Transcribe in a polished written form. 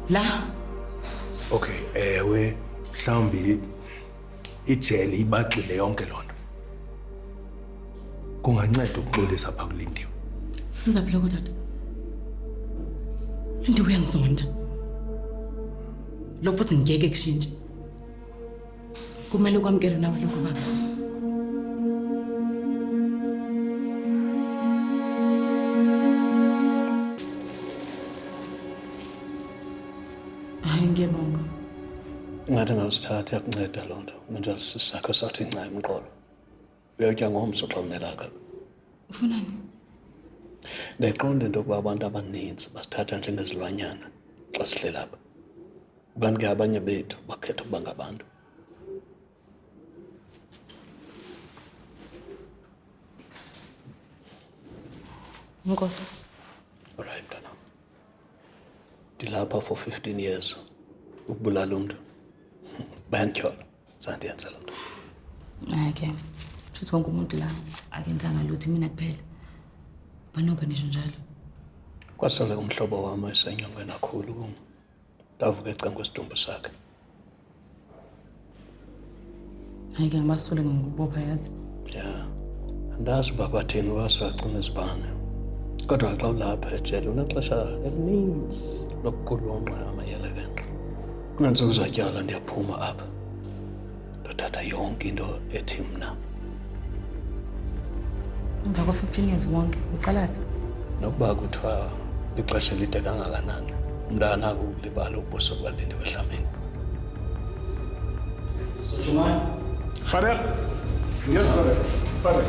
La. Okay, ewe mhlawumbi ijele ibagxile yonke lona. Kunganceda ukuxolisa apha kulindiwe. Siza phela tata. Lindiwe uyangizonda. Lokho futhi ngeke kushintshe. Kumele ukwamkele nawe lokho baba. Hayi ngiyabonga. Ngathi ngawusithatha yakunceda loo nto. Manje sisakho sathi nca emqolo. Uyotya ngomso xa unelaka. Ufunani? Ndiqonda into yokuba abantu abaninzi basithatha njengezilwanyana xa sihleli apha. Ukanti ke abanye bethu bakhetha ukuba ngabantu. Nkosi. Alright, mntana. Ndilapha for 15 years. Ukubulala umntu. Bayantyhola. Zandiyenza loo nto. Okay. Futhi wonke umuntu la akenzanga lutho mina kuphela. Banoko nisho njalo. Kwasole umhlobo wami esenyongweni kakhulu kum. Ndavuka ecanga kwesidumbu sakhe. Hayi ke ngibasole ngokubopha yazi. Yeah. Andazi uba bathini wasacima izibane. Kodwa xa ulapha ejele unaxesha elininzi lokuqulunqa amayele venqa. Kunantsuku zatyala ndiyaphuma apha. Ndothatha yonke into ethi mna. Emva kwa-15 years wonke uqala phi? Nokuba kuthiwa lixesha elide kangakanani, umntana ukulibala ubuso bukaLindiwe Dlamini. Father? Yes, father. Father.